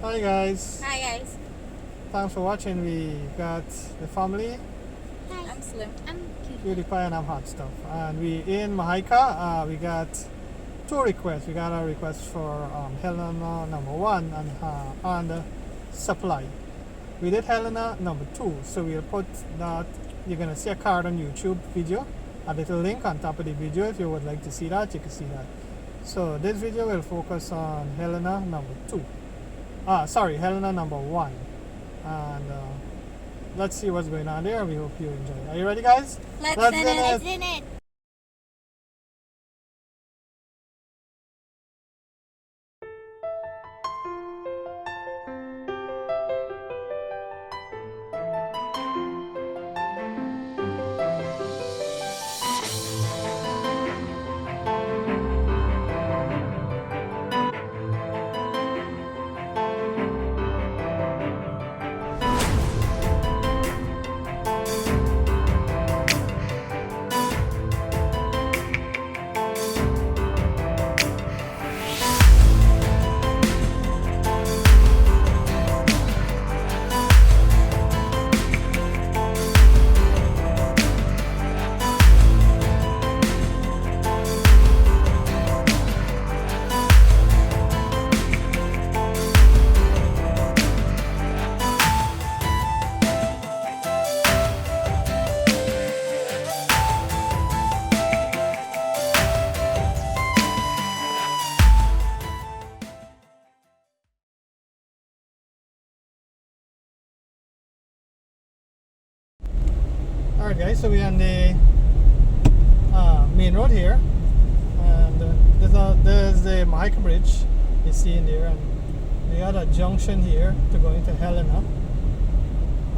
Hi guys, Hi guys. thanks for watching. We got the family, Hi. I'm Slim. I'm cute. Cutie Pie and I'm Hot Stuff. And we in Mahaica, we got two requests. We got a request for Helena number 1 and Supply. We did Helena number 2, so we'll put that. You're gonna see a card on YouTube video, a little link on top of the video. If you would like to see that, you can see that. So this video will focus on Helena number 2. Helena number 1. And let's see what's going on there. We hope you enjoy. Are you ready, guys? Let's in it. Alright guys, so we're on the main road here, and there's the Mahaica Bridge you see in there, and we got a junction here to go into Helena.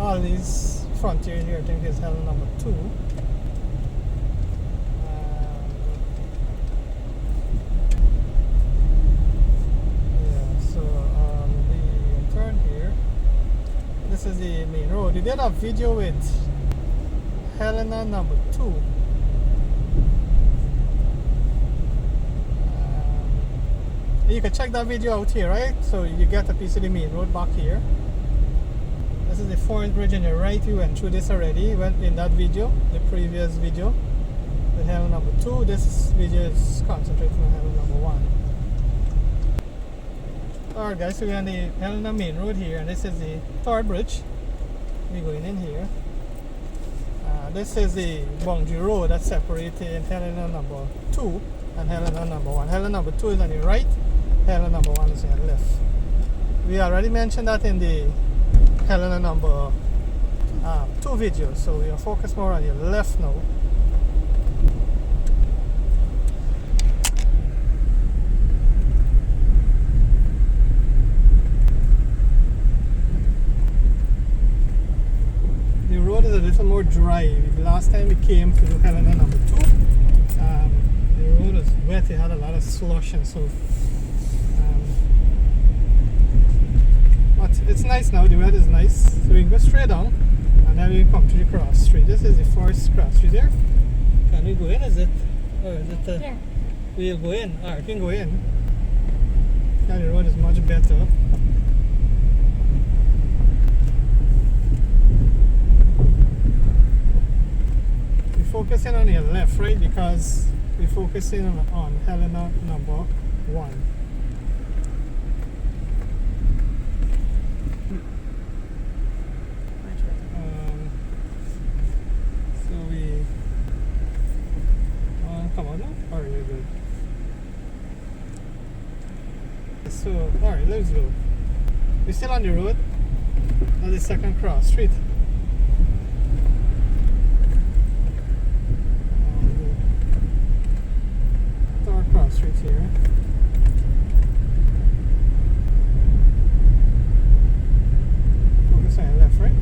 All these frontier here I think is Helena number 2. So on the turn here, this is the main road. We did a video with Helena number 2. You can check that video out here, right? So you get a piece of the main road back here. This is the Forest Bridge on your right. We went through this already. Went in that video, the previous video, with Helena number 2. This video is concentrating on Helena number 1. Alright guys, so we're on the Helena main road here, and this is the third bridge. We're going in here. This is the boundary road that's separating Helena number 2 and Helena number 1. Helena number 2 is on the right, Helena number 1 is on the left. We already mentioned that in the Helena number 2 video, so we are focused more on the left now. The road is a little more dry. The last time we came to Helena number 2, the road was wet. It had a lot of slush, and so but it's nice now. The weather is nice, so we can go straight down and then we come to the cross street. This is the first cross street here. Can we go in? Is it? Or is it? Yeah. We'll go in. Alright, we can go in. Now the road is much better. Focusing on your left, right? Because we're focusing on Helena number 1. So we come on now? Alright, we're good. So, alright, let's go. We're still on the road. That's the second cross street. Cross street here. Focus on left, right?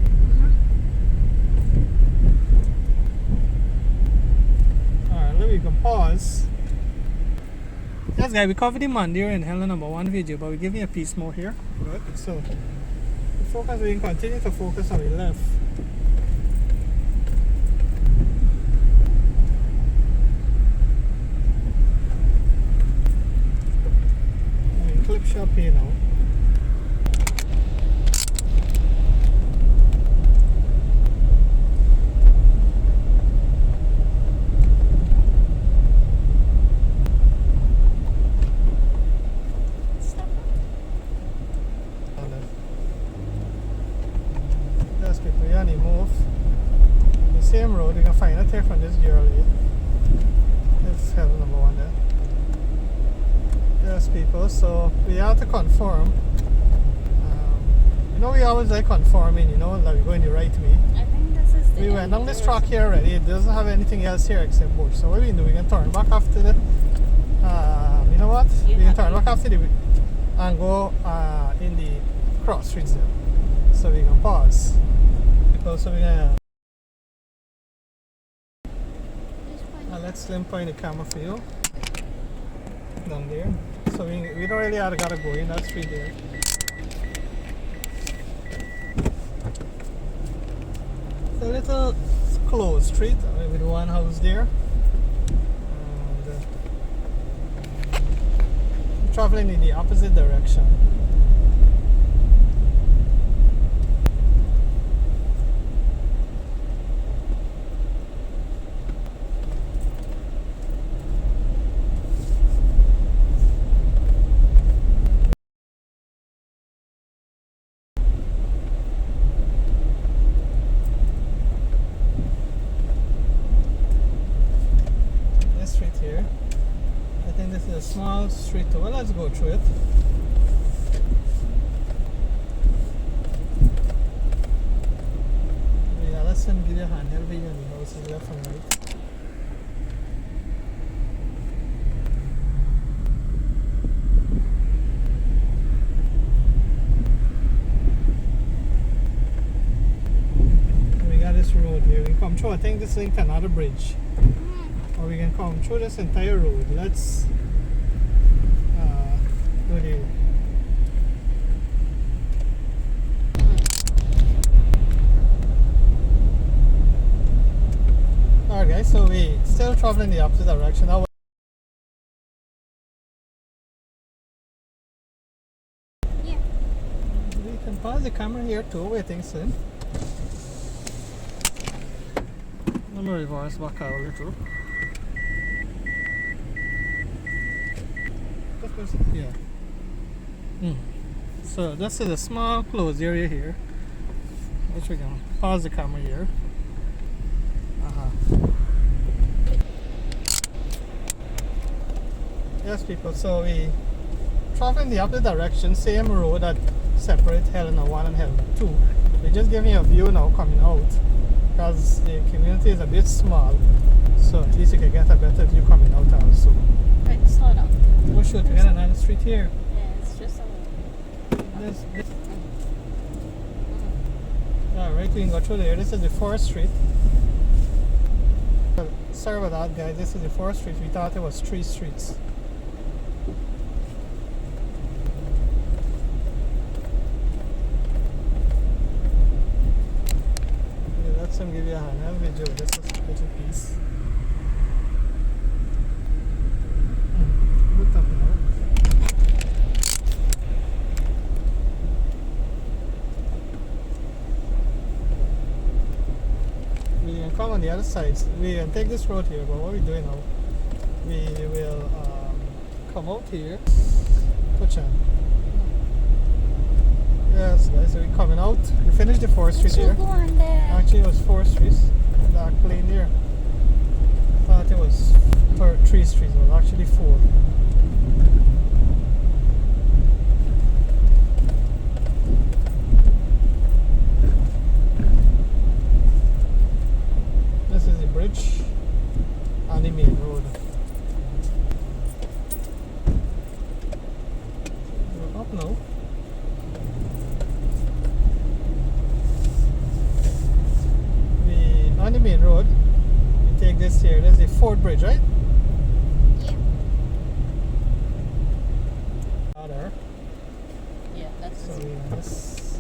Alright, let me go pause. Yes guys, we covered the Mandir in Helena number 1 video, but we're giving a piece more here. Good. So we can continue to focus on the left. clip shop here now. hear from this girl here. It's Helena number 1 there. Yes, people, so we have to conform. You know, we always like conforming, you know, like we're going the right way. I think this is the We went down this track here already. It doesn't have anything else here except bush. So what we do, we can turn back after the, you know what? We can turn back after the, and go in the cross streets there. So we can pause. Because so we can, let's Slim point the camera for you. Down there. So we don't really have to go in that street there. It's a little closed street with one house there. And traveling in the opposite direction. Here. I think this is a small street. Well, let's go through it. Yeah, let's give you a hand. Help you on the houses left and right. We got this road here. We come through. I think this is another bridge. Or we can come through this entire road. Let's do the alright guys, so we still traveling the opposite direction. Now yeah. We can pause the camera here too, waiting soon. Let me reverse back out a little. Yeah. So this is a small closed area here, which we can pause the camera here. Yes, people. So we travel in the opposite direction, same road that separates Helena 1 and Helena 2. We just give you a view now coming out because the community is a bit small, so at least you can get a better view coming out also. Right, slow down. Oh shoot, we got another street here. Yeah, it's just a little. This. Alright, we can go through there. This is the 4th Street. Sorry about that, guys. This is the 4th Street. We thought it was 3 streets. Let some give you a hand. I'll video this little piece. Look up now. We can come on the other side. We can take this road here, but what we're doing now, we will come out here. Touch on. Yes, guys, so we're coming out. We finished the 4th Street here. Go on there. Actually, it was 4th Street. Dark lane there. I thought it was 3 streets. It was actually 4. This is the bridge and the main road. We're up now. On the main road, we take this here. There's the 4th bridge, right? Yeah. There. Yeah, that's So we just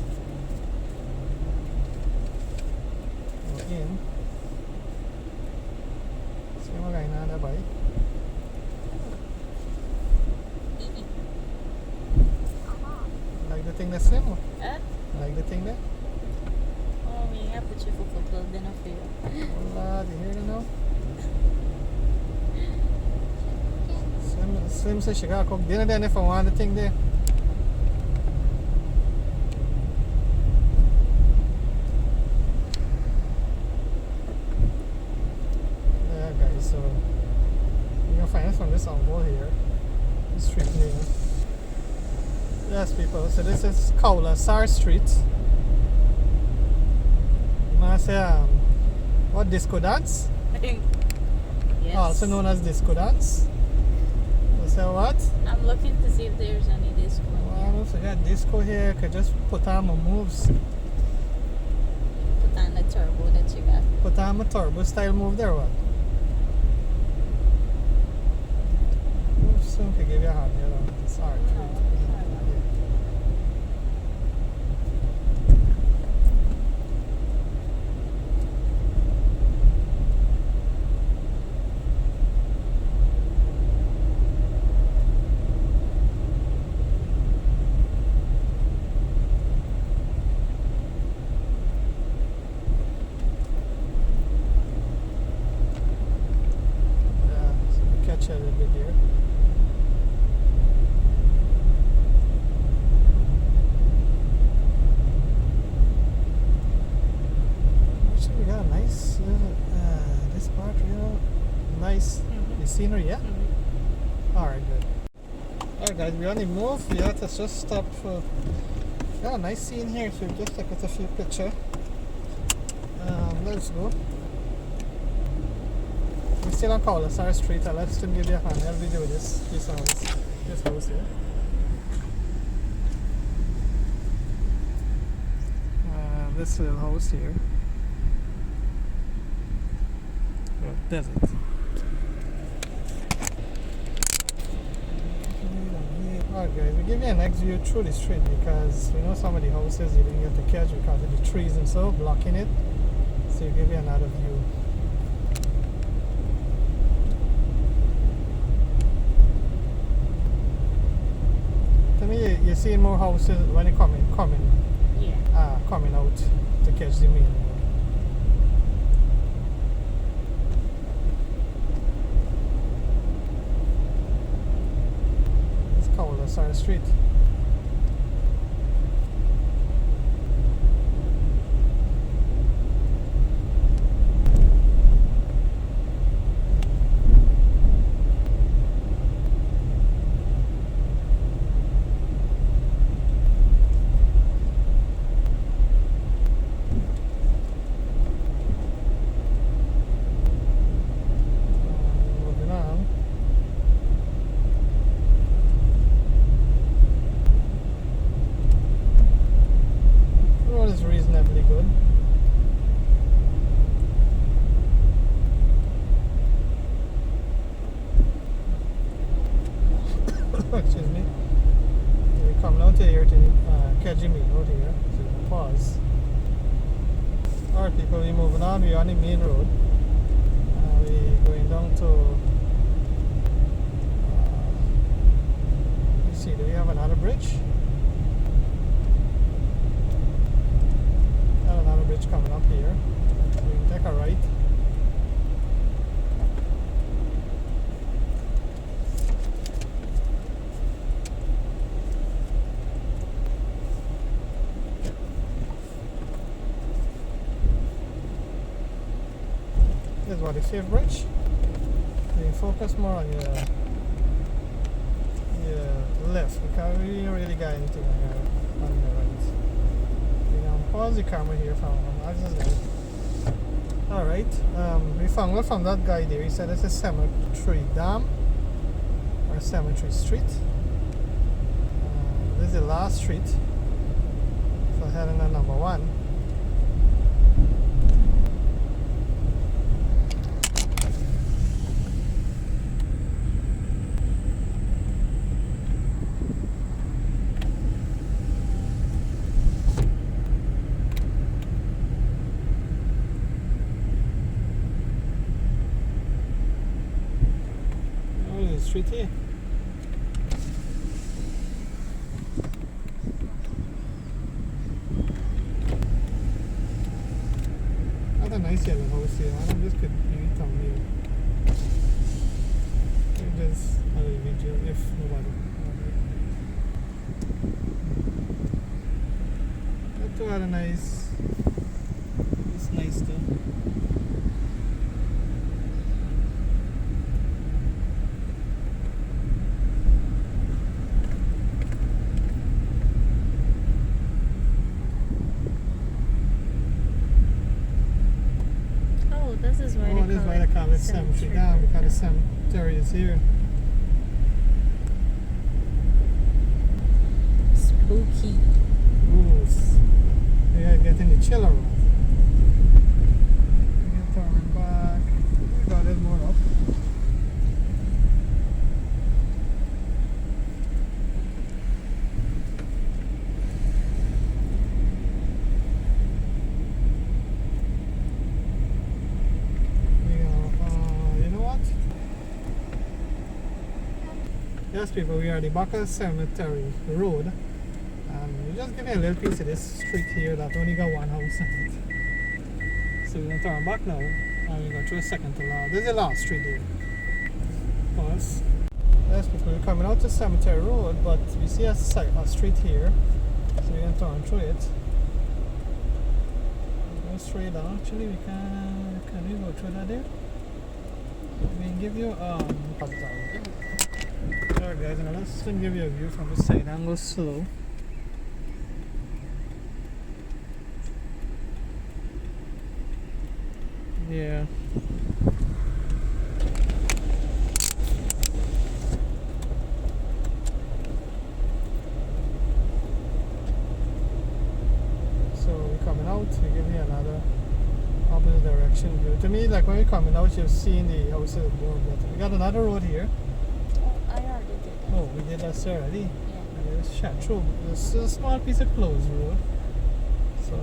go in. See what Guyana there, boy. Like the thing that's slim? Like the thing there? Oh, we have to check for clothes, then I feel. Hola, do you hear it now? Slim says she gotta cook dinner then if I want the thing there. Yeah. Yes, people. So this is Kowlessar Street. You might say, what, disco dance? Yes. Also known as disco dance. You say what? I'm looking to see if there's any disco. Well, don't forget disco here. You could just put on my moves. Put on the turbo that you got. Put on my turbo style move there, what? Soon could give you a hand here on this art. No, sorry. Yeah, so catch it a little bit here. Actually, we got a nice, this part, nice. The scenery, yeah? Alright, good. Alright, guys, we're on the move. We have to just stop for. Got a nice scene here, so just take a few pictures. Let's go. We're still on Kowlessar Street. Let's still give you a hand. I'll be doing this house here. This little house here. Desert. Alright guys, we give you a next view through the street because we know some of the houses you didn't get to catch because of the trees and so blocking it. So we give you another view. To me, you're seeing more houses when you coming out to catch the main road. Kowlessar Street. Moving on. The road is reasonably good. Excuse me. We're coming out here to catch me out here. So pause. Alright people, we're moving on. We're on the main road. We're going down to let's see, do we have another bridge? Got another bridge coming up here. So we can take a right. This is what the fifth bridge. You focus more on your left because we don't really got anything on your right. You know, pause the camera here from access there. Alright, we found one from that guy there. He said it's a cemetery dam or cemetery street. This is the last street for Helena number 1. Street here. That's a nice yellow house here. I don't just could be thumbnail. Just a little video if nobody. That too had a nice. It's nice too. cemetery down because the cemetery is here. Spooky. Ooh, we are getting the chiller room. We can turn back. We got it more up. You know what? Yes, people, we are at the Baca Cemetery Road. And we just give you a little piece of this street here that only got one house on it. So we're going to turn back now and we're going through a second to last. This is the last street here. Pause. Yes, people, we're coming out to Cemetery Road, but we see a street here. So we're going to turn through it. We're going straight down. Actually, we can we go through that there? We can give you Alright guys, now let's just give you a view from the side and go slow. Yeah. So we're coming out, we give you another opposite direction view. To me, like when we're coming out, you're seeing the houses more better. We got another road here. Oh, I already did that. Oh, we did that already. Yeah. There's shot through. There's a small piece of closed road. So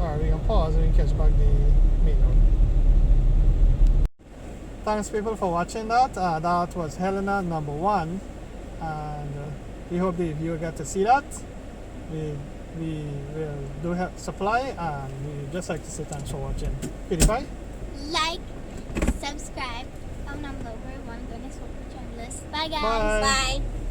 alright, we can pause and we can catch back the main road. Thanks people for watching that. That was Helena #1, and we hope the viewer get to see that. We will do supply, and we just like to say thanks for watching. PewDiePie? Like, subscribe, comment down below. We're one goodness channel. Bye guys. Bye. Bye.